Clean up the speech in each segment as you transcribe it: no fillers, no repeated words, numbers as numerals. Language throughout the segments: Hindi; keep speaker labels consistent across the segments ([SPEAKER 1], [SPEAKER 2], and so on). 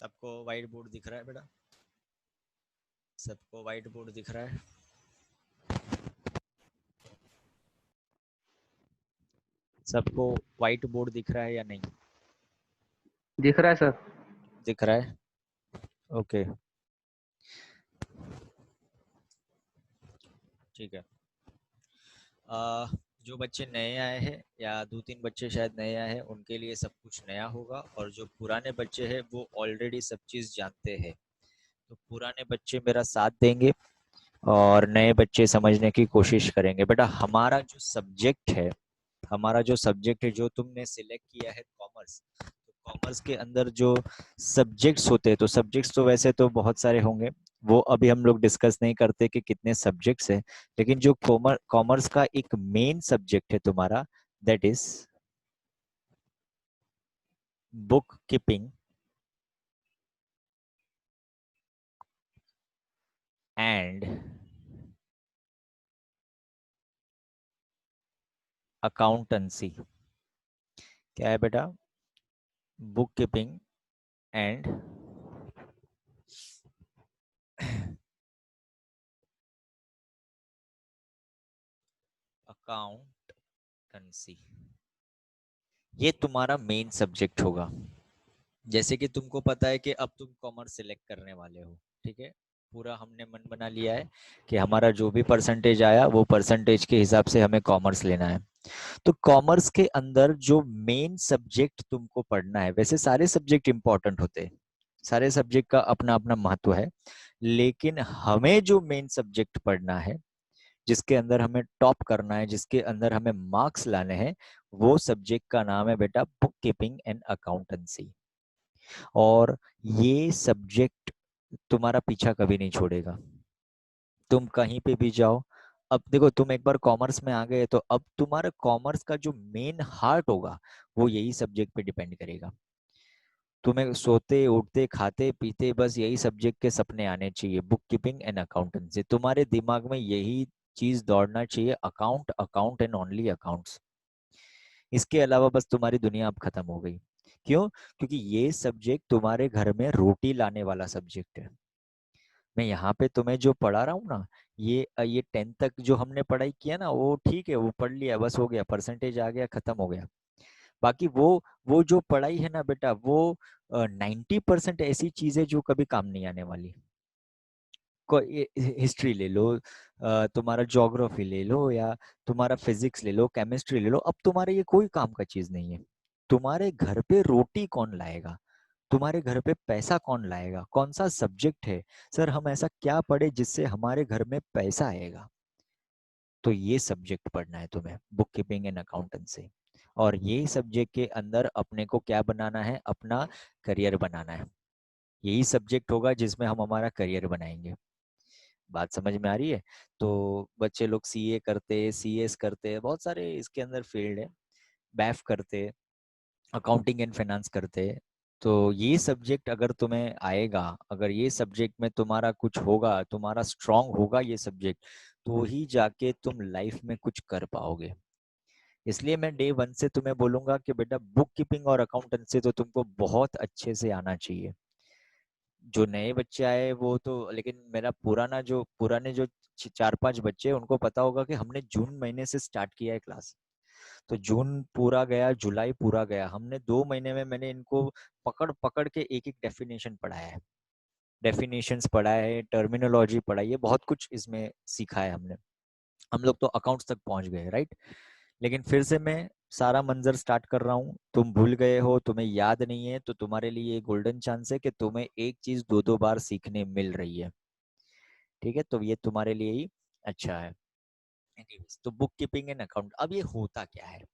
[SPEAKER 1] सबको व्हाइट बोर्ड दिख रहा है बेटा? सबको व्हाइट बोर्ड दिख रहा है? सबको व्हाइट बोर्ड दिख रहा है या नहीं?
[SPEAKER 2] दिख रहा है सर।
[SPEAKER 1] दिख रहा है। ओके, ठीक है। जो बच्चे नए आए हैं या 2-3 बच्चे शायद नए आए हैं, उनके लिए सब कुछ नया होगा, और जो पुराने बच्चे हैं वो ऑलरेडी सब चीज़ जानते हैं। तो पुराने बच्चे मेरा साथ देंगे और नए बच्चे समझने की कोशिश करेंगे। बेटा हमारा जो सब्जेक्ट है, जो तुमने सिलेक्ट किया है कॉमर्स, तो कॉमर्स के अंदर जो सब्जेक्ट्स होते हैं, तो सब्जेक्ट्स तो वैसे तो बहुत सारे होंगे, वो अभी हम लोग डिस्कस नहीं करते कि कितने सब्जेक्ट्स हैं। लेकिन जो कॉमर्स का एक मेन सब्जेक्ट है तुम्हारा, that is book keeping and accountancy. क्या है बेटा? बुक कीपिंग एंड अकाउंटेंसी, ये तुम्हारा मेन सब्जेक्ट होगा। जैसे कि तुमको पता है कि अब तुम कॉमर्स सिलेक्ट करने वाले हो, ठीक है? पूरा हमने मन बना लिया है कि हमारा जो भी परसेंटेज आया वो परसेंटेज के हिसाब से हमें कॉमर्स लेना है। तो कॉमर्स के अंदर जो मेन सब्जेक्ट तुमको पढ़ना है, वैसे सारे सब्जेक्ट इंपॉर्टेंट होते हैं, सारे सब्जेक्ट का अपना अपना महत्व है, लेकिन हमें जो मेन सब्जेक्ट पढ़ना है, जिसके अंदर हमें टॉप करना है, जिसके अंदर हमें मार्क्स लाने हैं, वो सब्जेक्ट का नाम है बेटा बुक कीपिंग एंड अकाउंटेंसी। और ये सब्जेक्ट तुम्हारा पीछा कभी नहीं छोड़ेगा, तुम कहीं पे भी जाओ। अब देखो, तुम एक बार कॉमर्स में आ गए तो अब तुम्हारा कॉमर्स का जो मेन हार्ट होगा वो यही सब्जेक्ट पे डिपेंड करेगा। तुम्हें सोते उठते खाते पीते बस यही सब्जेक्ट के सपने आने चाहिए, बुक कीपिंग एंड अकाउंटेंसी। तुम्हारे दिमाग में यही चीज दौड़ना चाहिए, account account and only accounts. इसके अलावा बस तुम्हारी दुनिया अब खत्म हो गई। क्यों? क्योंकि ये सब्जेक्ट तुम्हारे घर में रोटी लाने वाला सब्जेक्ट है। मैं यहाँ पे तुम्हें जो पढ़ा रहा हूँ ना, ये 10th तक जो हमने पढ़ाई किया ना, वो ठीक है, वो पढ़ लिया, बस हो गया, परसेंटेज आ गया, खत्म हो गया। बाकी वो जो पढ़ाई है ना बेटा, वो 90% ऐसी चीज है जो कभी काम नहीं आने वाली। हिस्ट्री ले लो, तुम्हारा ज्योग्राफी ले लो, या तुम्हारा फिजिक्स ले लो, केमिस्ट्री ले लो, अब तुम्हारे ये कोई काम का चीज नहीं है। तुम्हारे घर पे रोटी कौन लाएगा, तुम्हारे घर पे पैसा कौन लाएगा, कौन सा सब्जेक्ट है? सर हम ऐसा क्या पढ़े जिससे हमारे घर में पैसा आएगा? तो ये सब्जेक्ट पढ़ना है तुम्हें, बुक कीपिंग एंड अकाउंटेंसी। और ये सब्जेक्ट के अंदर अपने को क्या बनाना है? अपना करियर बनाना है। यही सब्जेक्ट होगा जिसमें हम हमारा करियर बनाएंगे। बात समझ में आ रही है? तो बच्चे लोग सीए करते, सीएस करते, बहुत सारे इसके अंदर फील्ड है, बैफ करते, अकाउंटिंग एंड फाइनेंस करते। तो ये सब्जेक्ट अगर तुम्हें आएगा, अगर ये सब्जेक्ट में तुम्हारा कुछ होगा, तुम्हारा स्ट्रांग होगा ये सब्जेक्ट, तो ही जाके तुम लाइफ में कुछ कर पाओगे। इसलिए मैं डे वन से तुम्हें बोलूंगा कि बेटा बुक कीपिंग और अकाउंटेंसी तो तुमको बहुत अच्छे से आना चाहिए। जो नए बच्चे आए वो तो, लेकिन मेरा पुराने जो 4-5 बच्चे हैं, उनको पता होगा कि हमने जून महीने से स्टार्ट किया है क्लास। तो जून पूरा गया, जुलाई पूरा गया, हमने 2 महीने में मैंने इनको पकड़ पकड़ के एक एक डेफिनेशन पढ़ाया है, डेफिनेशंस पढ़ाया है, टर्मिनोलॉजी पढ़ाई है, बहुत कुछ इसमें सीखा है हमने। हम लोग तो अकाउंट्स तक पहुंच गए, राइट? लेकिन फिर से मैं सारा मंजर स्टार्ट कर रहा हूँ। तुम भूल गए हो, तुम्हें याद नहीं है, तो तुम्हारे लिए गोल्डन चांस है कि तुम्हें एक चीज दो दो बार सीखने मिल रही है। ठीक है, तो ये तुम्हारे लिए ही अच्छा है। Anyways, तो बुक कीपिंग एंड अकाउंट, अब ये होता क्या है?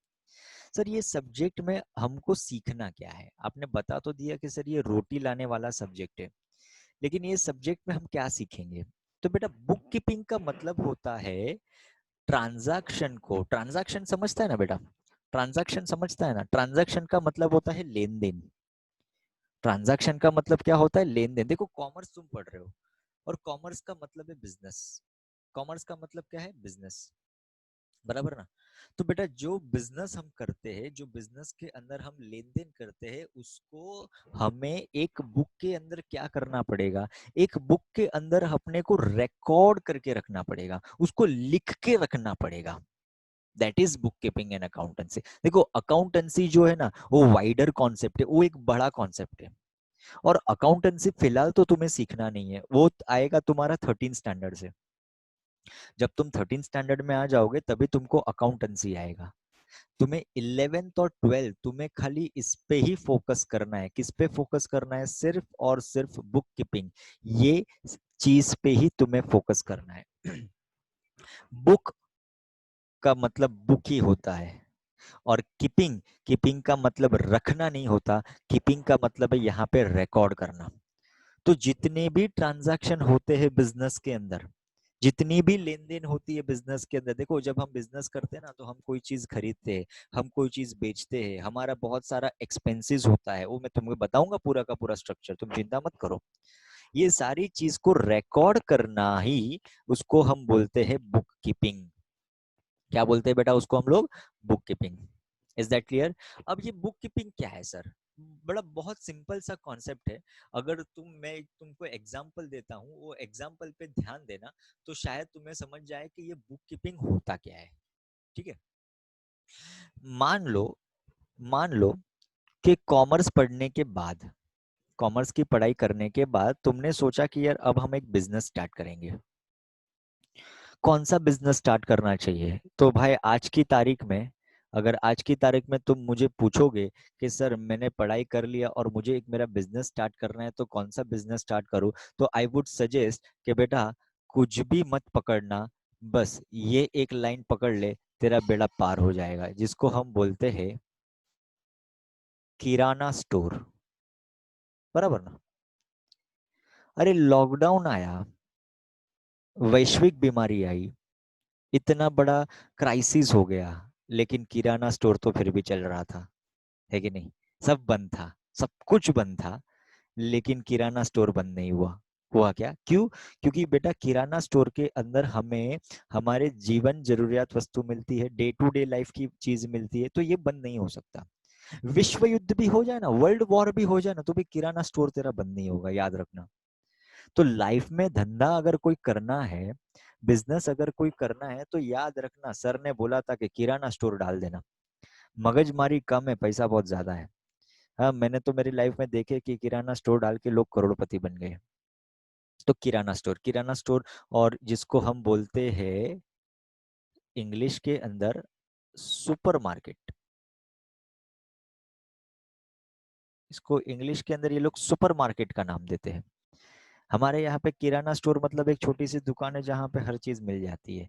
[SPEAKER 1] सर ये सब्जेक्ट में हमको सीखना क्या है? आपने बता तो दिया कि सर ये रोटी लाने वाला सब्जेक्ट है, लेकिन ये सब्जेक्ट में हम क्या सीखेंगे? तो बेटा बुक कीपिंग का मतलब होता है ट्रांजैक्शन को, ट्रांजैक्शन समझता है ना बेटा? ट्रांजैक्शन समझता है ना? ट्रांजैक्शन का मतलब होता है लेन देन। ट्रांजैक्शन का मतलब क्या होता है? लेन देन। देखो कॉमर्स तुम पढ़ रहे हो, और कॉमर्स का मतलब है बिजनेस। कॉमर्स का मतलब क्या है? बिजनेस, बराबर ना? तो बेटा जो बिजनेस हम करते हैं, जो बिजनेस के अंदर हम लेन देन करते हैं, उसको हमें एक बुक के अंदर क्या करना पड़ेगा, एक बुक के अंदर अपने को रिकॉर्ड करके रखना पड़ेगा, उसको लिख के रखना पड़ेगा। That is book keeping and accountancy. देखो अकाउंटेंसी जो है ना, वो वाइडर कॉन्सेप्ट है, वो एक बड़ा कॉन्सेप्ट है। और अकाउंटेंसी फिलहाल तो तुम्हें सीखना नहीं है, वो आएगा तुम्हारा 13 स्टैंडर्ड से। जब तुम 13 स्टैंडर्ड में आ जाओगे तभी तुमको अकाउंटेंसी आएगा। तुम्हें 11th और 12th तुम्हें खाली इस पे ही फोकस करना है। किस पे फोकस करना है? सिर्फ और सिर्फ बुक कीपिंग, ये चीज पे ही तुम्हें फोकस करना है। बुक का मतलब बुक ही होता है, और कीपिंग, कीपिंग का मतलब रखना नहीं होता, कीपिंग का मतलब है यहाँ पे रिकॉर्ड करना। तो जितने भी ट्रांजैक्शन होते हैं बिजनेस के अंदर, जितनी भी लेन देन होती है बिजनेस के अंदर, देखो जब हम बिजनेस करते हैं ना, तो हम कोई चीज खरीदते हैं, हम कोई चीज बेचते हैं, हमारा बहुत सारा एक्सपेंसेस होता है, वो मैं तुम्हें बताऊंगा पूरा का पूरा स्ट्रक्चर, तुम चिंता मत करो। ये सारी चीज को रिकॉर्ड करना ही, उसको हम बोलते हैं बुक कीपिंग। क्या बोलते हैं बेटा उसको हम लोग? Book keeping. Is that clear? अब ये बुक कीपिंग क्या है सर? बड़ा बहुत सिंपल सा कॉन्सेप्ट है। अगर मैं तुमको एग्जांपल देता हूँ, वो एग्जांपल पे ध्यान देना, तो शायद तुम्हें समझ जाए कि ये बुक कीपिंग होता क्या है। ठीक है? मान लो, मान लो कि कॉमर्स पढ़ने के बाद, कॉमर्स की पढ़ाई करने के बाद तुमने सोचा कि यार अब हम एक बिजनेस स्टार्ट करेंगे। कौन सा बिजनेस स्टार्ट करना चाहिए? तो भाई आज की तारीख में, अगर आज की तारीख में तुम मुझे पूछोगे कि सर मैंने पढ़ाई कर लिया और मुझे एक मेरा बिजनेस स्टार्ट करना है, तो कौन सा बिजनेस स्टार्ट करूं, तो आई वुड सजेस्ट कि बेटा कुछ भी मत पकड़ना, बस ये एक लाइन पकड़ ले, तेरा बेड़ा पार हो जाएगा, जिसको हम बोलते हैं किराना स्टोर। बराबर ना? अरे लॉकडाउन आया, वैश्विक बीमारी आई, इतना बड़ा क्राइसिस हो गया, लेकिन किराना स्टोर तो फिर भी चल रहा था, है कि नहीं? सब बंद था, सब कुछ बंद था, लेकिन किराना स्टोर बंद नहीं हुआ। हुआ क्या? क्यों? क्योंकि बेटा किराना स्टोर के अंदर हमें हमारे जीवन जरूरियात वस्तु मिलती है, डे टू डे लाइफ की चीज मिलती है, तो ये बंद नहीं हो सकता। विश्व युद्ध भी हो जाए ना, वर्ल्ड वॉर भी हो जाए ना, तो भी किराना स्टोर तेरा बंद नहीं होगा, याद रखना। तो लाइफ में धंधा अगर कोई करना है, बिजनेस अगर कोई करना है, तो याद रखना सर ने बोला था कि किराना स्टोर डाल देना। मगजमारी कम है, पैसा बहुत ज्यादा है। हाँ, मैंने तो मेरी लाइफ में देखे कि किराना स्टोर डाल के लोग करोड़पति बन गए। तो किराना स्टोर, किराना स्टोर, और जिसको हम बोलते हैं इंग्लिश के अंदर सुपर मार्केट, इसको इंग्लिश के अंदर ये लोग सुपर मार्केट का नाम देते हैं। हमारे यहाँ पे किराना स्टोर मतलब एक छोटी सी दुकान है जहाँ पे हर चीज मिल जाती है।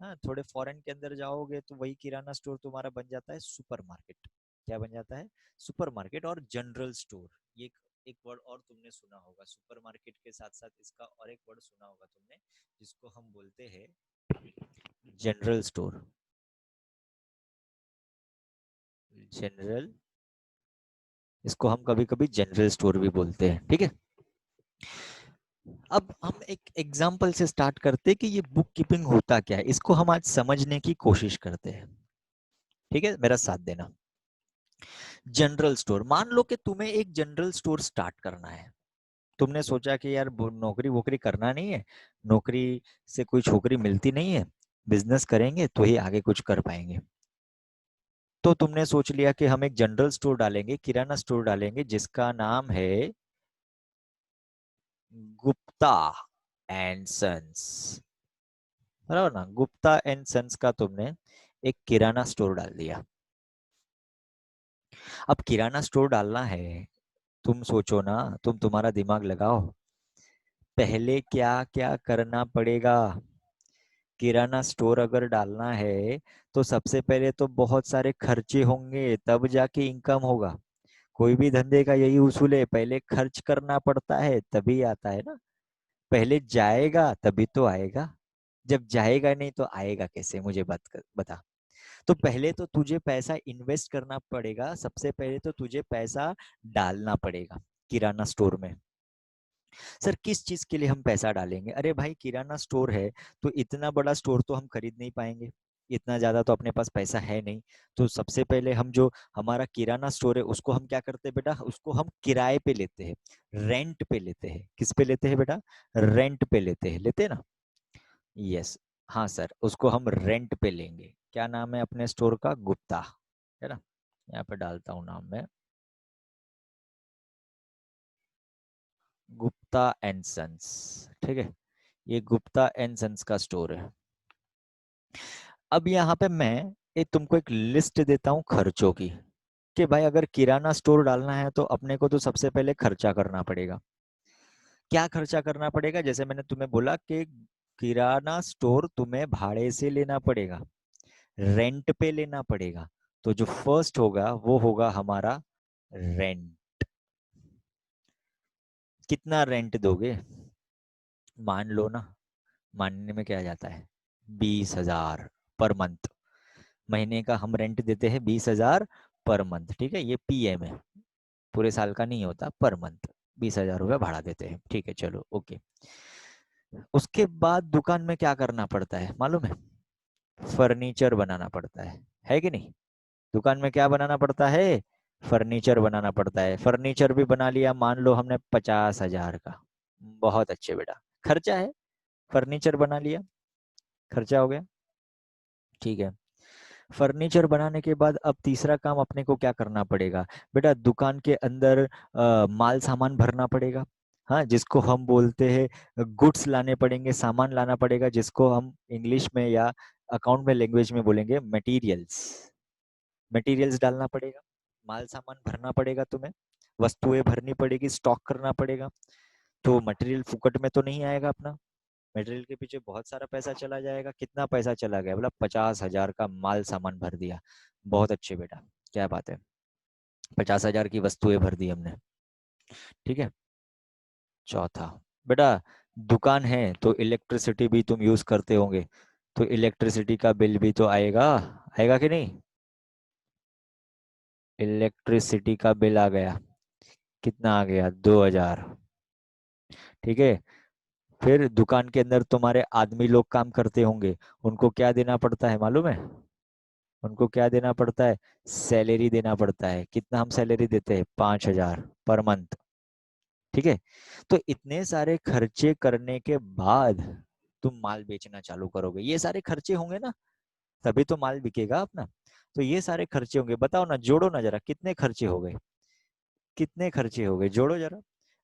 [SPEAKER 1] हाँ, थोड़े फॉरेन के अंदर जाओगे तो वही किराना स्टोर तुम्हारा बन जाता है सुपर मार्केट। क्या बन जाता है? सुपर मार्केट और जनरल स्टोर। ये एक वर्ड और तुमने सुना होगा, सुपर मार्केट के साथ साथ इसका और एक वर्ड सुना होगा तुमने, जिसको हम बोलते हैं जनरल स्टोर। जनरल, इसको हम कभी कभी जनरल स्टोर भी बोलते हैं। ठीक है? अब हम एक एग्जाम्पल से स्टार्ट करते हैं कि ये बुक कीपिंग होता क्या है, इसको हम आज समझने की कोशिश करते हैं। ठीक है, मेरा साथ देना। जनरल स्टोर, मान लो कि तुम्हें एक जनरल स्टोर स्टार्ट करना है। तुमने सोचा कि यार नौकरी वोकरी करना नहीं है, नौकरी से कोई छोकरी मिलती नहीं है, बिजनेस करेंगे तो ही आगे कुछ कर पाएंगे। तो तुमने सोच लिया कि हम एक जनरल स्टोर डालेंगे, किराना स्टोर डालेंगे, जिसका नाम है गुप्ता एंड सन्स। बराबर ना? गुप्ता एंड सन्स का तुमने एक किराना स्टोर डाल दिया। अब किराना स्टोर डालना है, तुम सोचो ना, तुम्हारा दिमाग लगाओ, पहले क्या क्या करना पड़ेगा। किराना स्टोर अगर डालना है तो सबसे पहले तो बहुत सारे खर्चे होंगे, तब जाके इनकम होगा। कोई भी धंधे का यही उसूल है, पहले खर्च करना पड़ता है तभी आता है ना। पहले जाएगा तभी तो आएगा, जब जाएगा नहीं तो आएगा कैसे? मुझे बता। तो पहले तो तुझे पैसा इन्वेस्ट करना पड़ेगा, सबसे पहले तो तुझे पैसा डालना पड़ेगा किराना स्टोर में। सर किस चीज के लिए हम पैसा डालेंगे? अरे भाई किराना स्टोर है, तो इतना बड़ा स्टोर तो हम खरीद नहीं पाएंगे। इतना ज़्यादा तो अपने पास पैसा है नहीं। तो सबसे पहले हम जो हमारा किराना स्टोर है उसको हम क्या करते हैं बेटा, उसको हम किराए पे लेते हैं, रेंट पे लेते हैं। किस पे लेते हैं बेटा, रेंट पे लेते हैं, लेते हैं ना। यस, हाँ सर, उसको हम रेंट पे लेंगे। क्या नाम है अपने स्टोर का, गुप्ता, है ना। यहाँ पे डालता हूँ नाम में, गुप्ता एंड सन्स। ठीक है, ये गुप्ता एंड सन्स का स्टोर है। अब यहाँ पे मैं तुमको एक लिस्ट देता हूँ खर्चों की, कि भाई अगर किराना स्टोर डालना है तो अपने को तो सबसे पहले खर्चा करना पड़ेगा। क्या खर्चा करना पड़ेगा, जैसे मैंने तुम्हें बोला कि किराना स्टोर तुम्हें भाड़े से लेना पड़ेगा, रेंट पे लेना पड़ेगा। तो जो फर्स्ट होगा वो होगा हमारा रेंट। कितना रेंट दोगे, मान लो ना, मानने में क्या जाता है, 20,000 पर मंथ। महीने का हम रेंट देते हैं 20,000 पर मंथ। ठीक है, ये पीएम है, पूरे साल का नहीं होता, पर मंथ 20,000 रुपये भाड़ा देते हैं। ठीक है, चलो ओके। उसके बाद दुकान में क्या करना पड़ता है मालूम है, फर्नीचर बनाना पड़ता है कि नहीं। दुकान में क्या बनाना पड़ता है, फर्नीचर बनाना पड़ता है। फर्नीचर भी बना लिया, मान लो हमने 50,000 का, बहुत अच्छे बेटा, खर्चा है, फर्नीचर बना लिया, खर्चा हो गया। ठीक है, फर्नीचर बनाने के बाद अब तीसरा काम अपने को क्या करना पड़ेगा बेटा, दुकान के अंदर माल सामान भरना पड़ेगा। हाँ, जिसको हम बोलते हैं गुड्स लाने पड़ेंगे, सामान लाना पड़ेगा, जिसको हम इंग्लिश में या अकाउंट में लैंग्वेज में बोलेंगे मटेरियल्स। मटेरियल्स डालना पड़ेगा, माल सामान भरना पड़ेगा तुम्हें, वस्तुएं भरनी पड़ेगी, स्टॉक करना पड़ेगा। तो मटेरियल फुकट में तो नहीं आएगा अपना, मटेरियल के पीछे बहुत सारा पैसा चला जाएगा। कितना पैसा चला गया, बोला 50,000 का माल सामान भर दिया। बहुत अच्छे बेटा, क्या बात है, 50,000 की वस्तुएं भर दी हमने। ठीक है, चौथा बेटा, दुकान है तो इलेक्ट्रिसिटी भी तुम यूज करते होंगे, तो इलेक्ट्रिसिटी का बिल भी तो आएगा, आएगा कि नहीं। इलेक्ट्रिसिटी का बिल आ गया, कितना आ गया, 2,000। ठीक है, फिर दुकान के अंदर तुम्हारे आदमी लोग काम करते होंगे, उनको क्या देना पड़ता है मालूम है, उनको क्या देना पड़ता है, सैलरी देना पड़ता है। कितना हम सैलरी देते हैं, 5,000 पर मंथ। ठीक है, तो इतने सारे खर्चे करने के बाद तुम माल बेचना चालू करोगे, ये सारे खर्चे होंगे ना, तभी तो माल बिकेगा अपना। तो ये सारे खर्चे होंगे, बताओ ना, जोड़ो ना जरा, कितने खर्चे हो गए, कितने खर्चे हो गए, जोड़ो जरा।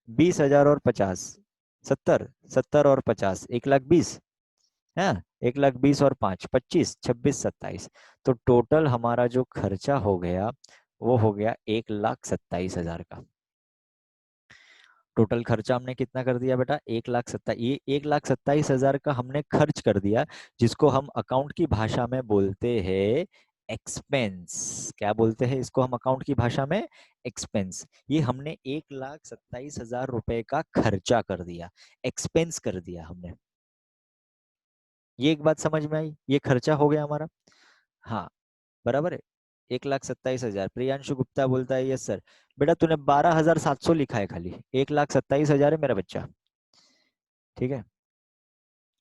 [SPEAKER 1] 20,000 और 50, 70, 70 और 50, 1,20,000। हाँ, 1,20,000 और 5, 25, 26, 27। तो टोटल हमारा जो खर्चा हो गया वो हो गया 1,27,000 का। टोटल खर्चा हमने कितना कर दिया बेटा, 1,27,000, ये 1,27,000 का हमने खर्च कर दिया, जिसको हम अकाउंट की भाषा में बोलते हैं एक्सपेंस। क्या बोलते हैं इसको हम अकाउंट की भाषा में, एक्सपेंस। ये हमने 1,27,000 रुपए का खर्चा कर दिया, एक्सपेंस कर दिया हमने। ये एक बात समझ में आई, ये खर्चा हो गया हमारा। हाँ, बराबर है, 1,27,000। प्रियांशु गुप्ता बोलता है यस सर। बेटा तूने 12,700 लिखा है, खाली 1,27,000 है मेरा बच्चा। ठीक है,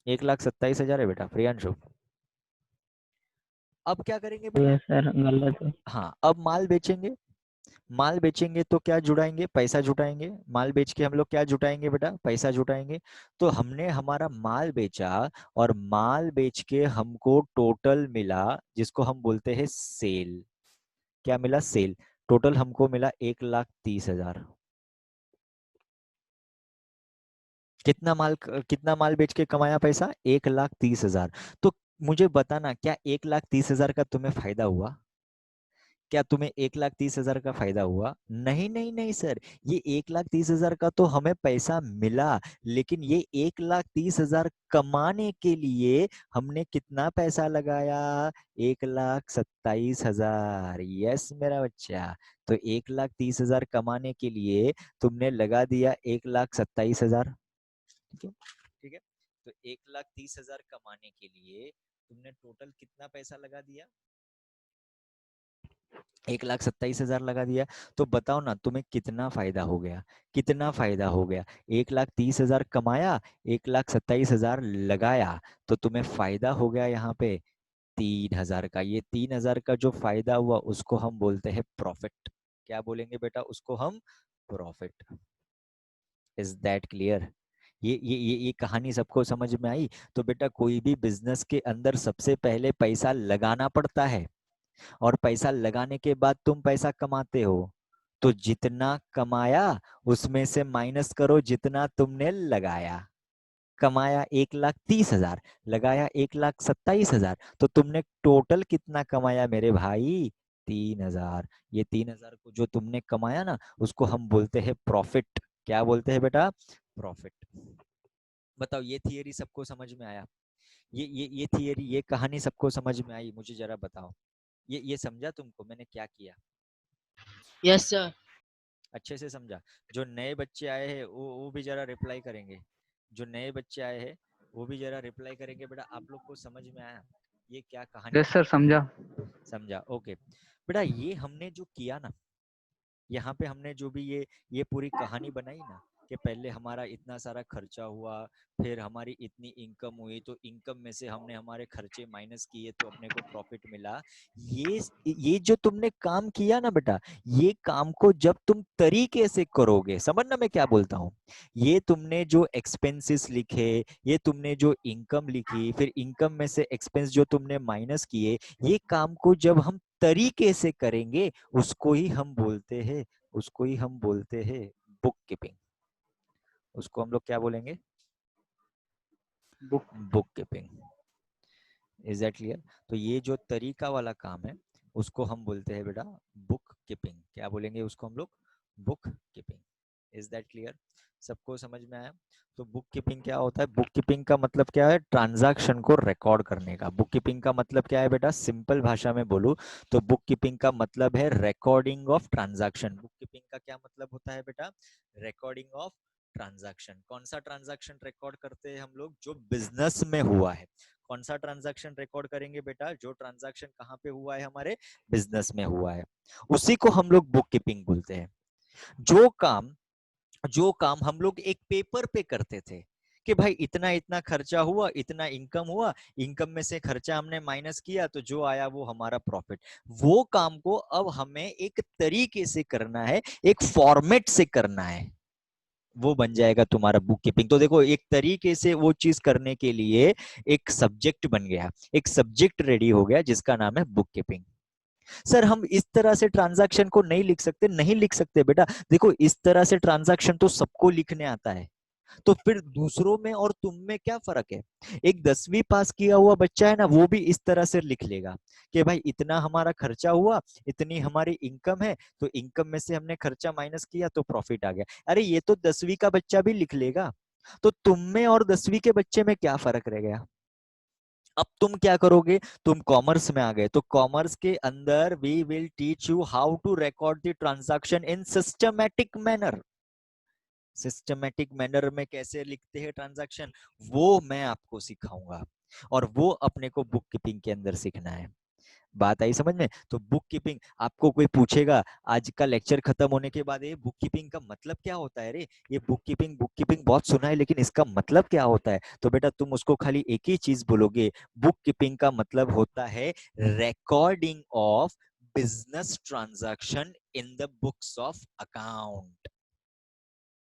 [SPEAKER 1] 1,27,000 है बेटा प्रियांशु। अब क्या करेंगे बेटा,
[SPEAKER 2] ये सर गलत है।
[SPEAKER 1] हाँ अब माल बेचेंगे। माल बेचेंगे तो क्या जुटाएंगे, पैसा जुटाएंगे। माल बेच के हम लोग क्या जुटाएंगे बेटा, पैसा जुटाएंगे। तो हमने हमारा माल बेचा, और माल बेच के हमको टोटल मिला, जिसको हम बोलते हैं सेल। क्या मिला, सेल। टोटल हमको मिला 1,30,000। कितना माल बेच के कमाया पैसा, 1,30,000। तो मुझे बताना, क्या 1,30,000 का तुम्हें फायदा हुआ, क्या तुम्हें 1,30,000 का फायदा हुआ, नहीं नहीं नहीं सर। ये 1,30,000 का तो हमें पैसा मिला, लेकिन ये 1,30,000 कमाने के लिए हमने कितना पैसा लगाया, 1,27,000। यस मेरा बच्चा, तो 1,30,000 कमाने के लिए तुमने लगा दिया 1,27,000। ठीक है, ठीक है। तो 1,30,000 कमाने के लिए तुमने टोटल कितना पैसा लगा दिया, 1,27,000 लगा दिया। तो बताओ ना तुम्हें कितना फायदा हो गया, कितना फायदा हो गया। 1,30,000 कमाया, 1,27,000 लगाया, तो तुम्हें फायदा हो गया यहाँ पे 3,000 का। ये 3,000 का जो फायदा हुआ उसको हम बोलते हैं प्रॉफिट। क्या बोलेंगे बेटा? उसको हम प्रॉफिट। Is that clear? ये कहानी सबको समझ में आई? तो बेटा कोई भी बिजनेस के अंदर सबसे पहले पैसा लगाना पड़ता है, और पैसा लगाने के बाद तुम पैसा कमाते हो। तो जितना कमाया उसमें से माइनस करो जितना तुमने लगाया। कमाया 1,30,000, लगाया 1,27,000, तो तुमने टोटल कितना कमाया मेरे भाई? 3,000। ये 3,000 को जो तुमने कमाया ना, उसको हम बोलते हैं प्रॉफिट। क्या बोलते हैं बेटा? प्रॉफिट। बताओ, ये थियरी सबको समझ में आया? ये थियरी, ये कहानी सबको समझ में आई? मुझे जरा बताओ, ये समझा तुमको मैंने क्या किया?
[SPEAKER 3] Yes sir.
[SPEAKER 1] अच्छे से समझा? जो नए बच्चे आए हैं वो भी जरा रिप्लाई करेंगे। जो नए बच्चे आए हैं वो भी जरा रिप्लाई करेंगे। बेटा आप लोग को समझ में आया ये क्या कहानी
[SPEAKER 2] यस
[SPEAKER 1] थी?
[SPEAKER 2] सर, समझा।
[SPEAKER 1] समझा? ओके। बेटा ये हमने जो किया ना, यहाँ पे हमने जो भी ये पूरी कहानी बनाई ना, कि पहले हमारा इतना सारा खर्चा हुआ, फिर हमारी इतनी इनकम हुई, तो इनकम में से हमने हमारे खर्चे माइनस किए तो अपने को प्रॉफिट मिला। ये जो तुमने काम किया ना बेटा, ये काम को जब तुम तरीके से करोगे, समझना मैं क्या बोलता हूँ। ये तुमने जो एक्सपेंसेस लिखे, ये तुमने जो इनकम लिखी, फिर इनकम में से एक्सपेंस जो तुमने माइनस किए, ये काम को जब हम तरीके से करेंगे, उसको ही हम बोलते हैं बुक कीपिंग। उसको हम लोग क्या बोलेंगे?
[SPEAKER 2] Book.
[SPEAKER 1] Book keeping. Is that clear? तो ये जो तरीका वाला काम है उसको हम बोलते हैं बेटा बुक कीपिंग। क्या बोलेंगे उसको हम लोग? Book keeping. Is that clear? सबको समझ में आया? तो बुक कीपिंग क्या होता है? बुक कीपिंग का मतलब क्या है? ट्रांजैक्शन को रिकॉर्ड करने का। बुक कीपिंग का मतलब क्या है बेटा? सिंपल भाषा में बोलूं तो बुक कीपिंग का मतलब है recording of transaction. Book keeping का क्या मतलब होता है बेटा? Recording of transaction. कौन सा ट्रांजैक्शन रिकॉर्ड करते हैं हम लोग? जो बिजनेस में हुआ है। कौन सा ट्रांजैक्शन रिकॉर्ड करेंगे बेटा? जो ट्रांजैक्शन कहाँ पे हुआ है? हमारे बिजनेस में हुआ है, उसी को हम लोग बुक कीपिंग बोलते हैं। जो काम हम लोग एक पेपर पे करते थे कि भाई इतना इतना खर्चा हुआ, इतना इनकम हुआ, इनकम में से खर्चा हमने माइनस किया तो जो आया वो हमारा प्रॉफिट। वो काम को अब हमें एक तरीके से करना है, एक फॉर्मेट से करना है, वो बन जाएगा तुम्हारा बुक कीपिंग। तो देखो, एक तरीके से वो चीज करने के लिए एक सब्जेक्ट बन गया, एक सब्जेक्ट रेडी हो गया जिसका नाम है बुक कीपिंग। सर हम इस तरह से ट्रांजैक्शन को नहीं लिख सकते? नहीं लिख सकते बेटा। देखो इस तरह से ट्रांजैक्शन तो सबको लिखने आता है, तो फिर दूसरों में और तुम में क्या फर्क है? एक 10वीं पास किया हुआ बच्चा है ना, वो भी इस तरह से लिख लेगा कि भाई इतना हमारा खर्चा हुआ, इतनी हमारी इनकम है, तो इनकम में से हमने खर्चा माइनस किया तो प्रॉफिट आ गया। अरे ये तो 10वीं का बच्चा भी लिख लेगा। तो तुम में और 10वीं के बच्चे में क्या फर्क रह गया? अब तुम क्या करोगे? तुम कॉमर्स में आ गए, तो कॉमर्स के अंदर we will teach you how to record the transaction in systematic manner. Systematic manner में कैसे लिखते हैं ट्रांजैक्शन, वो मैं आपको सिखाऊंगा, और वो अपने को बुक कीपिंग के अंदर सीखना है। बात आई समझ में? तो बुक कीपिंग, आपको कोई पूछेगा आज का लेक्चर खत्म होने के बाद, ये बुक कीपिंग का मतलब क्या होता है रे? ये बुक कीपिंग बहुत सुना है, लेकिन इसका मतलब क्या होता है? तो बेटा तुम उसको खाली एक ही चीज बोलोगे, बुक कीपिंग का मतलब होता है recording of business transaction in the books of account.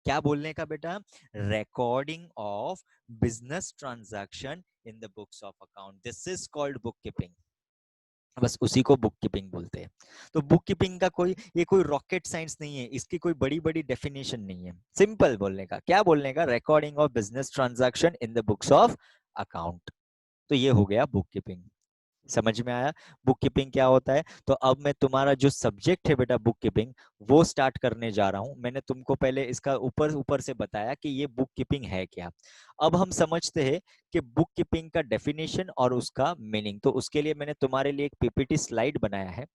[SPEAKER 1] क्या बोलने का बेटा? Recording of business transaction in the books of account, this is called book keeping. बस उसी को बुक कीपिंग बोलते हैं। तो बुक कीपिंग का कोई रॉकेट साइंस नहीं है, इसकी कोई बड़ी बड़ी डेफिनेशन नहीं है। सिंपल बोलने का, क्या बोलने का? Recording of business transaction in the books of account. तो ये हो गया बुक कीपिंग। समझ में आया बुक कीपिंग क्या होता है? तो अब मैं तुम्हारा जो सब्जेक्ट है बेटा बुक कीपिंग, वो स्टार्ट करने जा रहा हूं। मैंने तुमको पहले इसका ऊपर ऊपर से बताया कि ये बुक कीपिंग है क्या। अब हम समझते हैं कि बुक कीपिंग का डेफिनेशन और उसका मीनिंग। तो उसके लिए मैंने तुम्हारे लिए एक पीपीटी स्लाइड बनाया है,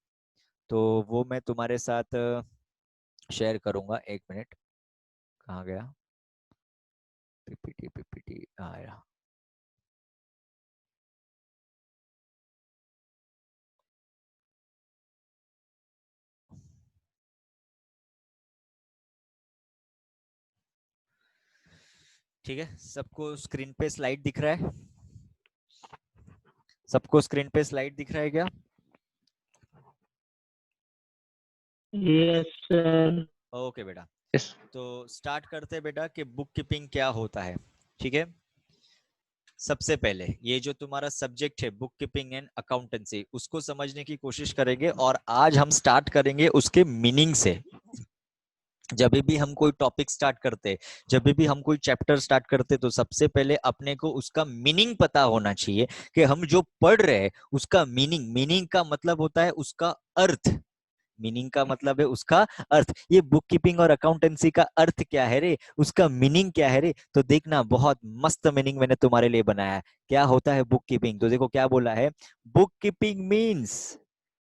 [SPEAKER 1] तो वो मैं तुम्हारे साथ शेयर करूंगा। एक मिनट, कहाँ गया पीपीटी? पीपीटी आया। ठीक है, सबको स्क्रीन पे स्लाइड दिख रहा है? सबको स्क्रीन पे स्लाइड दिख रहा है क्या?
[SPEAKER 2] Yes sir.
[SPEAKER 1] ओके बेटा,
[SPEAKER 2] यस।
[SPEAKER 1] तो स्टार्ट करते हैं बेटा कि बुक कीपिंग क्या होता है। ठीक है, सबसे पहले ये जो तुम्हारा सब्जेक्ट है बुक कीपिंग एंड अकाउंटेंसी, उसको समझने की कोशिश करेंगे और आज हम स्टार्ट करेंगे उसके मीनिंग से। जब भी हम कोई टॉपिक स्टार्ट करते, जब भी हम कोई चैप्टर स्टार्ट करते, तो सबसे पहले अपने को उसका मीनिंग पता होना चाहिए कि हम जो पढ़ रहे हैं उसका मीनिंग, मीनिंग का मतलब होता है उसका अर्थ, मीनिंग का मतलब है उसका अर्थ। ये बुक कीपिंग और अकाउंटेंसी का अर्थ क्या है रे, उसका मीनिंग क्या है रे, तो देखना बहुत मस्त मीनिंग मैंने तुम्हारे लिए बनाया है। क्या होता है बुक कीपिंग, तो देखो क्या बोला है, book keeping means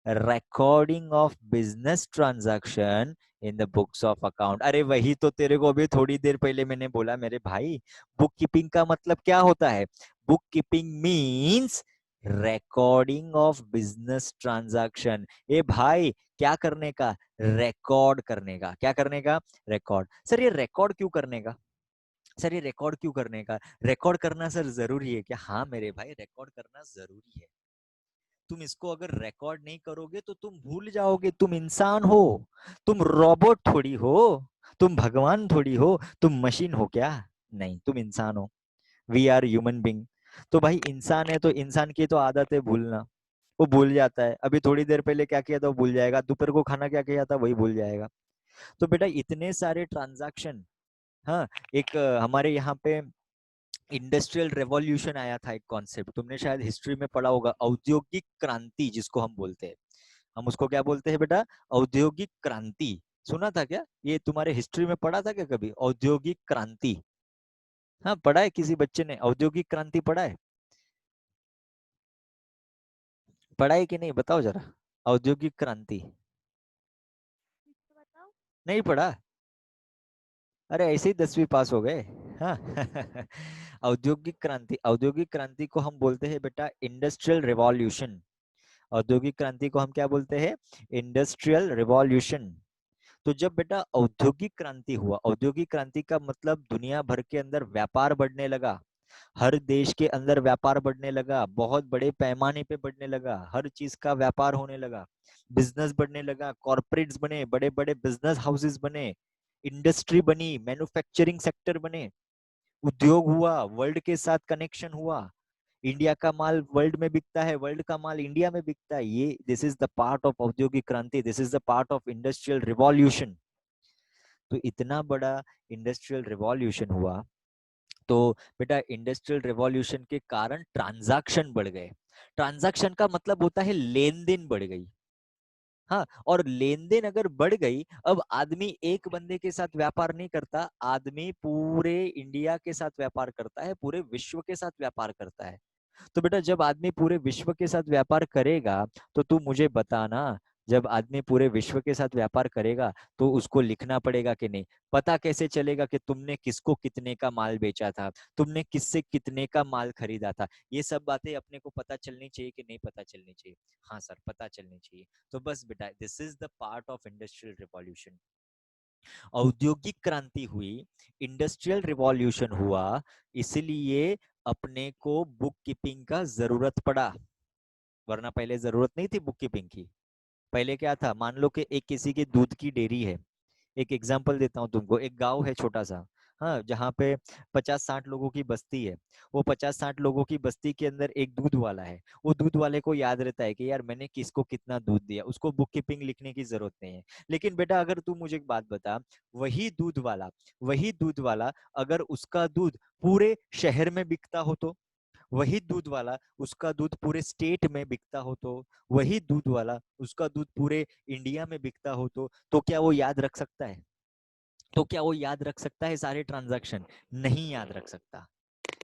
[SPEAKER 1] recording of business transaction in the books of account. अरे वही तो तेरे को अभी थोड़ी देर पहले मैंने बोला मेरे भाई, बुक कीपिंग का मतलब क्या होता है, book keeping means recording of business transaction. ए भाई, क्या करने का, रिकॉर्ड करने का। क्या करने का, रिकॉर्ड। सर ये रिकॉर्ड क्यों करने का, सर ये रिकॉर्ड क्यों करने का, रिकॉर्ड करना सर जरूरी है क्या? हाँ मेरे भाई, रिकॉर्ड करना जरूरी है। तुम इसको अगर रिकॉर्ड नहीं करोगे तो तुम भूल जाओगे, तुम इंसान हो, तुम रोबोट थोड़ी हो, तुम भगवान थोड़ी हो, तुम मशीन हो क्या? नहीं, तुम इंसान हो, वी आर ह्यूमन बींग। तो भाई इंसान है तो इंसान की तो आदत है भूलना, वो भूल जाता है। अभी थोड़ी देर पहले क्या किया था वो भूल जाएगा, दोपहर को खाना क्या किया था वही भूल जाएगा। तो बेटा इतने सारे ट्रांजैक्शन, हाँ, एक हमारे यहाँ पे इंडस्ट्रियल रेवोल्यूशन आया था, एक कॉन्सेप्ट तुमने शायद हिस्ट्री में पढ़ा होगा, औद्योगिक क्रांति जिसको हम बोलते हैं। हम उसको क्या बोलते हैं बेटा, औद्योगिक क्रांति। सुना था क्या, ये तुम्हारे हिस्ट्री में पढ़ा था क्या कभी, औद्योगिक क्रांति? हाँ पढ़ा है, किसी बच्चे ने औद्योगिक क्रांति पढ़ा है? पढ़ा है कि नहीं बताओ जरा, औद्योगिक क्रांति नहीं पढ़ा? अरे ऐसे ही 10वीं पास हो गए। हाँ औद्योगिक क्रांति, औद्योगिक क्रांति को हम बोलते हैं बेटा इंडस्ट्रियल रिवॉल्यूशन। औद्योगिक क्रांति को हम क्या बोलते हैं, इंडस्ट्रियल रिवॉल्यूशन। तो जब बेटा औद्योगिक क्रांति हुआ, औद्योगिक क्रांति का मतलब दुनिया भर के अंदर व्यापार बढ़ने लगा, हर देश के अंदर व्यापार बढ़ने लगा, बहुत बड़े पैमाने पे बढ़ने लगा, हर चीज का व्यापार होने लगा, बिजनेस बढ़ने लगा, कॉर्पोरेट्स बने, बड़े बड़े बिजनेस हाउसेस बने, इंडस्ट्री बनी, मैन्युफैक्चरिंग सेक्टर बने, उद्योग हुआ, वर्ल्ड के साथ कनेक्शन हुआ, इंडिया का माल वर्ल्ड में बिकता है, वर्ल्ड का माल इंडिया में बिकता है। ये this is the part of औद्योगिक क्रांति, this is the part of industrial revolution. तो इतना बड़ा इंडस्ट्रियल रिवॉल्यूशन हुआ, तो बेटा इंडस्ट्रियल रिवॉल्यूशन के कारण ट्रांजैक्शन बढ़ गए। ट्रांजैक्शन का मतलब होता है लेन देन बढ़ गई। हाँ, और लेन देन अगर बढ़ गई, अब आदमी एक बंदे के साथ व्यापार नहीं करता, आदमी पूरे इंडिया के साथ व्यापार करता है, पूरे विश्व के साथ व्यापार करता है। तो बेटा जब आदमी पूरे विश्व के साथ व्यापार करेगा, तो तू मुझे बताना, जब आदमी पूरे विश्व के साथ व्यापार करेगा तो उसको लिखना पड़ेगा कि नहीं? पता कैसे चलेगा कि तुमने किसको कितने का माल बेचा था, तुमने किससे कितने का माल खरीदा था? ये सब बातें अपने को पता चलनी चाहिए कि नहीं पता चलनी चाहिए? हाँ सर पता चलनी चाहिए। तो बस बेटा this is the part of industrial revolution. औद्योगिक क्रांति हुई, इंडस्ट्रियल रिवॉल्यूशन हुआ, इसलिए अपने को बुक कीपिंग का जरूरत पड़ा, वरना पहले जरूरत नहीं थी बुक कीपिंग की। पहले क्या था, मान लो कि एक किसी की दूध की डेयरी है, एक एग्जांपल देता हूँ तुमको, एक गांव है छोटा सा, हाँ, जहाँ पे 50-60 लोगों की बस्ती है। वो 50-60 लोगों की बस्ती के अंदर एक दूध वाला है, वो दूध वाले को याद रहता है कि यार मैंने किसको कितना दूध दिया, उसको बुक कीपिंग लिखने की जरूरत नहीं है। लेकिन बेटा अगर तू मुझे एक बात बता, वही दूध वाला, वही दूध वाला अगर उसका दूध पूरे शहर में बिकता हो, तो वही दूध वाला उसका दूध पूरे स्टेट में बिकता हो, तो वही दूध वाला उसका दूध पूरे इंडिया में बिकता हो, तो क्या वो याद रख सकता है? तो क्या वो याद रख सकता है सारे ट्रांजैक्शन? नहीं याद रख सकता।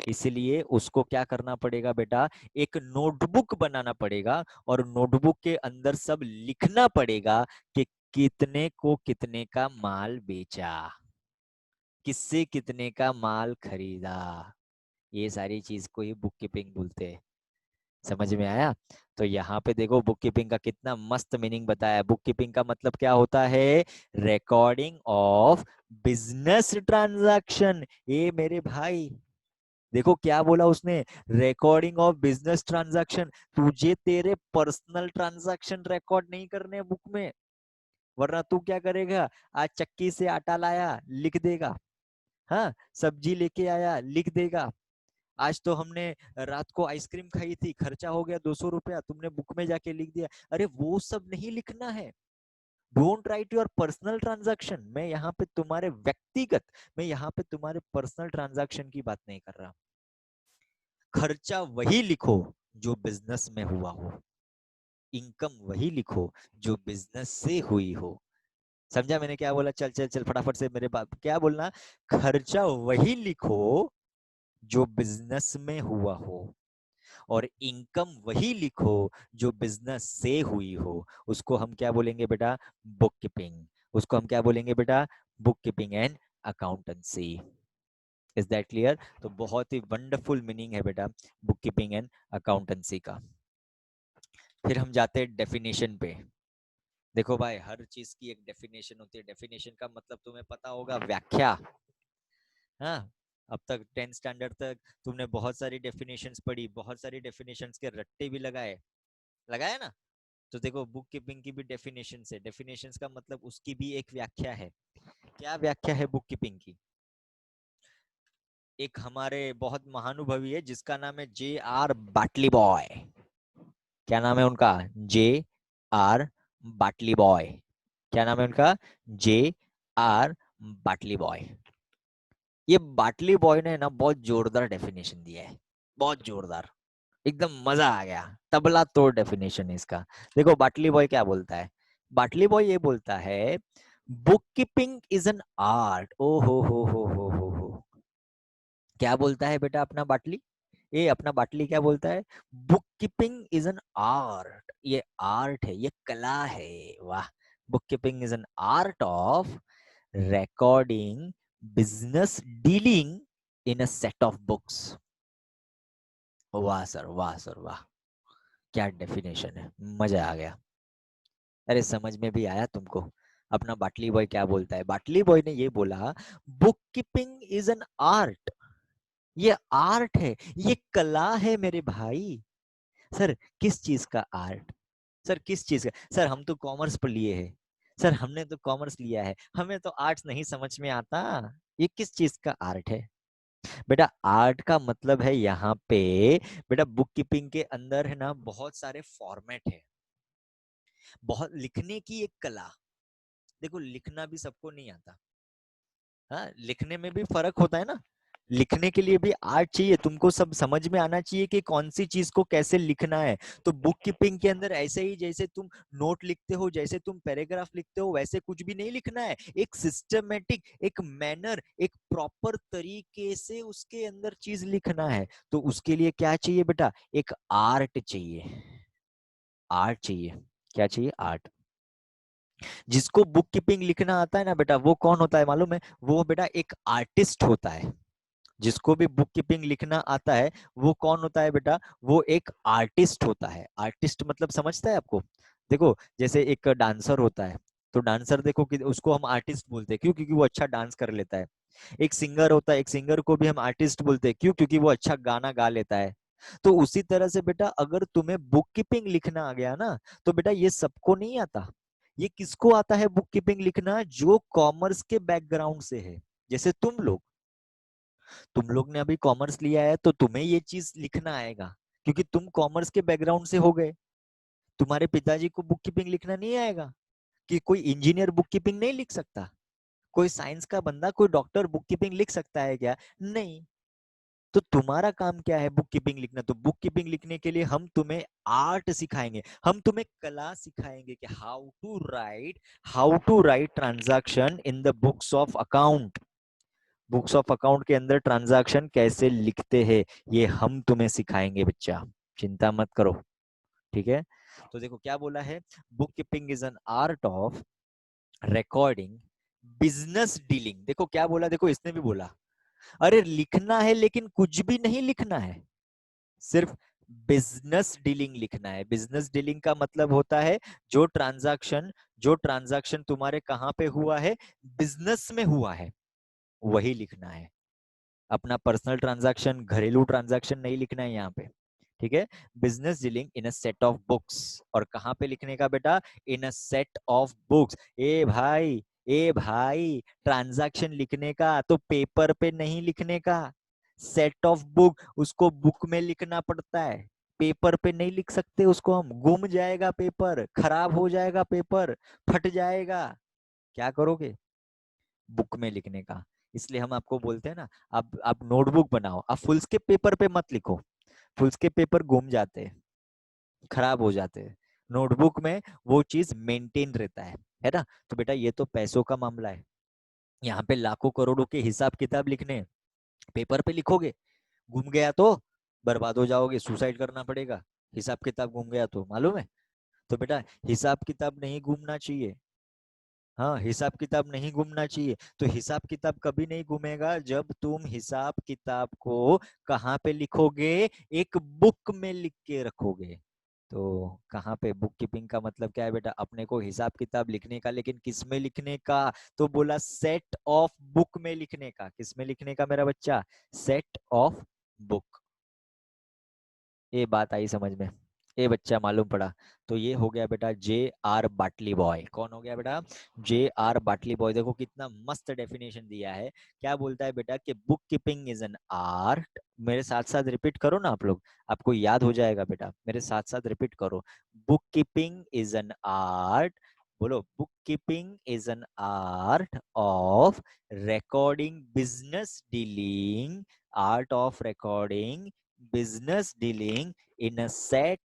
[SPEAKER 1] इसलिए उसको क्या करना पड़ेगा बेटा, एक नोटबुक बनाना पड़ेगा, और नोटबुक के अंदर सब लिखना पड़ेगा कि कितने को कितने का माल बेचा, किससे कितने का माल खरीदा। ये सारी चीज को ही बुक कीपिंग बोलते हैं। समझ में आया? तो यहाँ पे देखो बुक कीपिंग का कितना मस्त मीनिंग बताया। बुक कीपिंग का मतलब क्या होता है, रिकॉर्डिंग ऑफ बिजनेस ट्रांजैक्शन। ये मेरे भाई देखो क्या बोला उसने, रिकॉर्डिंग ऑफ बिजनेस ट्रांजैक्शन। तुझे तेरे पर्सनल ट्रांजैक्शन रिकॉर्ड नहीं करने बुक में, वरना तू क्या करेगा, आज चक्की से आटा लाया लिख देगा, हाँ सब्जी लेके आया लिख देगा, आज तो हमने रात को आइसक्रीम खाई थी खर्चा हो गया 200 रुपया, तुमने बुक में जाके लिख दिया। अरे वो सब नहीं लिखना है। Don't write your personal transaction. मैं यहाँ पे तुम्हारे व्यक्तिगत, मैं यहाँ पे तुम्हारे पर्सनल ट्रांजैक्शन की बात नहीं कर रहा। खर्चा वही लिखो जो बिजनेस में हुआ हो, इनकम वही लिखो जो बिजनेस से हुई हो। समझा मैंने क्या बोला? चल चल चल फटाफट से मेरे बात क्या बोलना, खर्चा वही लिखो जो बिजनेस में हुआ हो, और इनकम वही लिखो जो बिजनेस से हुई हो। उसको हम क्या बोलेंगे बेटा? Book keeping. उसको हम क्या बोलेंगे बेटा? Book keeping and accountancy. Is that clear? तो बहुत ही वंडरफुल मीनिंग है बेटा बुक कीपिंग एंड अकाउंटेंसी का। फिर हम जाते हैं डेफिनेशन पे। देखो भाई, हर चीज की एक डेफिनेशन होती है। डेफिनेशन का मतलब तुम्हें पता होगा, व्याख्या। हाँ, अब तक 10th स्टैंडर्ड तक तुमने बहुत सारी डेफिनेशंस पढ़ी, बहुत सारी डेफिनेशंस के रट्टे भी लगाए, लगाया ना? तो देखो बुक कीपिंग की भी डेफिनेशन है। डेफिनेशंस का मतलब उसकी भी एक व्याख्या है। क्या व्याख्या है बुक कीपिंग की? एक हमारे बहुत महानुभवी है जिसका नाम है J.R. बाटली बॉय। क्या नाम है उनका? J.R. बाटली बॉय। क्या नाम है उनका? J.R. बाटली बॉय। ये बाटली बॉय ने ना बहुत जोरदार डेफिनेशन दिया है, बहुत जोरदार, एकदम मजा आ गया, तबला तोड़ डेफिनेशन है इसका। देखो बाटली बॉय क्या बोलता है। बाटली बॉय ये बोलता है, book keeping is an art. ओ हो। क्या बोलता है बेटा अपना बाटली? ये अपना बाटली क्या बोलता है? Book keeping is an art. ये आर्ट है, ये कला है। वाह! Book keeping is an art of recording business dealing in a set of books। वाह सर, वाह सर, वाह! क्या डेफिनेशन है, मजा आ गया। अरे समझ में भी आया तुमको? अपना बाटली बॉय क्या बोलता है? बाटली बॉय ने ये बोला, book keeping is an art. ये आर्ट है, ये कला है मेरे भाई। सर किस चीज का आर्ट? सर किस चीज का? सर हम तो कॉमर्स पर लिए हैं, सर हमने तो कॉमर्स लिया है, हमें तो आर्ट्स नहीं समझ में आता। ये किस चीज का आर्ट है? बेटा आर्ट का मतलब है यहाँ पे, बेटा बुक कीपिंग के अंदर है ना बहुत सारे फॉर्मेट है, बहुत लिखने की एक कला। देखो लिखना भी सबको नहीं आता, हाँ लिखने में भी फर्क होता है ना। लिखने के लिए भी आर्ट चाहिए, तुमको सब समझ में आना चाहिए कि कौन सी चीज को कैसे लिखना है। तो बुक कीपिंग के अंदर ऐसे ही, जैसे तुम नोट लिखते हो, जैसे तुम पैराग्राफ लिखते हो, वैसे कुछ भी नहीं लिखना है। एक सिस्टमेटिक, एक मैनर, एक प्रॉपर तरीके से उसके अंदर चीज लिखना है। तो उसके लिए क्या चाहिए बेटा? एक आर्ट चाहिए, आर्ट चाहिए। क्या चाहिए? आर्ट। जिसको बुक कीपिंग लिखना आता है ना बेटा, वो कौन होता है मालूम है? वो बेटा एक आर्टिस्ट होता है। जिसको भी बुक कीपिंग लिखना आता है वो कौन होता है बेटा? वो एक आर्टिस्ट होता है। आर्टिस्ट मतलब समझता है आपको? देखो जैसे एक डांसर होता है, तो डांसर देखो कि उसको हम आर्टिस्ट बोलते हैं, क्यों? क्योंकि वो अच्छा डांस कर लेता है। एक सिंगर होता है, एक सिंगर को भी हम आर्टिस्ट बोलते हैं, क्यों? क्योंकि वो अच्छा गाना गा लेता है। तो उसी तरह से बेटा अगर तुम्हें बुक कीपिंग लिखना आ गया ना, तो बेटा ये सबको नहीं आता। ये किसको आता है बुक कीपिंग लिखना? जो कॉमर्स के बैकग्राउंड से है। जैसे तुम लोग ने अभी कॉमर्स लिया है तो तुम्हें ये चीज लिखना आएगा, क्योंकि तुम कॉमर्स के बैकग्राउंड से हो गए। तुम्हारे पिताजी को बुक कीपिंग लिखना नहीं आएगा? कि कोई इंजीनियर बुक कीपिंग नहीं लिख सकता? कोई साइंस का बंदा, कोई डॉक्टर बुक कीपिंग लिख सकता है क्या? नहीं। तो तुम्हारा काम क्या है? बुक कीपिंग लिखना। तो बुक कीपिंग लिखने के लिए हम तुम्हें आर्ट सिखाएंगे, हम तुम्हें कला सिखाएंगे कि how to write transaction in the books of account. Books of account के अंदर ट्रांजैक्शन कैसे लिखते हैं, ये हम तुम्हें सिखाएंगे बच्चा, चिंता मत करो। ठीक है? तो देखो क्या बोला है, book keeping is an art of recording business dealing. देखो क्या बोला, देखो इसने भी बोला, अरे लिखना है लेकिन कुछ भी नहीं लिखना है, सिर्फ बिजनेस डीलिंग लिखना है। बिजनेस डीलिंग का मतलब होता है जो ट्रांजैक्शन तुम्हारे कहां पे हुआ है, बिजनेस में हुआ है, वही लिखना है। अपना पर्सनल ट्रांजैक्शन, घरेलू ट्रांजैक्शन नहीं लिखना है यहाँ पे, ठीक है। Business dealing in a set of books, और कहाँ पे लिखने का बेटा, इन अ सेट ऑफ बुक्स। ए भाई ट्रांजैक्शन लिखने का तो पेपर पे नहीं लिखने का, सेट ऑफ बुक उसको बुक में लिखना पड़ता है, पेपर पे नहीं लिख सकते उसको हम, गुम जाएगा पेपर, खराब हो जाएगा पेपर, फट जाएगा, क्या करोगे, बुक में लिखने का। इसलिए हम आपको बोलते हैं ना, आप नोटबुक बनाओ, आप फुलस्केप पेपर पे मत लिखो, फुलस्केप पेपर गुम जाते हैं, खराब हो जाते हैं, नोटबुक में वो चीज मेंटेन रहता है ना। तो बेटा ये तो पैसों का मामला है, यहाँ पे लाखों करोड़ों के हिसाब किताब लिखने हैं, पेपर पे लिखोगे, गुम गया तो बर्बाद हो जाओगे, सुसाइड करना पड़ेगा, हिसाब किताब गुम गया तो, मालूम है। तो बेटा हिसाब किताब नहीं घूमना चाहिए, हाँ हिसाब किताब नहीं घूमना चाहिए। तो हिसाब किताब कभी नहीं घूमेगा जब तुम हिसाब किताब को कहाँ पे लिखोगे, एक बुक में लिख के रखोगे। तो कहाँ पे, बुक कीपिंग का मतलब क्या है बेटा, अपने को हिसाब किताब लिखने का, लेकिन किस में लिखने का, तो बोला सेट ऑफ बुक में लिखने का, किस में लिखने का मेरा बच्चा, सेट ऑफ बुक। ये बात आई समझ में, ये बच्चा मालूम पड़ा। तो ये हो गया बेटा जे आर बाटली बॉय। कौन हो गया बेटा, जे आर बाटली बॉय। देखो कितना मस्त डेफिनेशन दिया है, क्या बोलता है बेटा कि book keeping is an art. मेरे साथ साथ रिपीट करो ना आप लोग, आपको याद हो जाएगा बेटा, मेरे साथ साथ रिपीट करो, book keeping is an art, बोलो, book keeping is an art of recording business dealing, art of recording business dealing in a set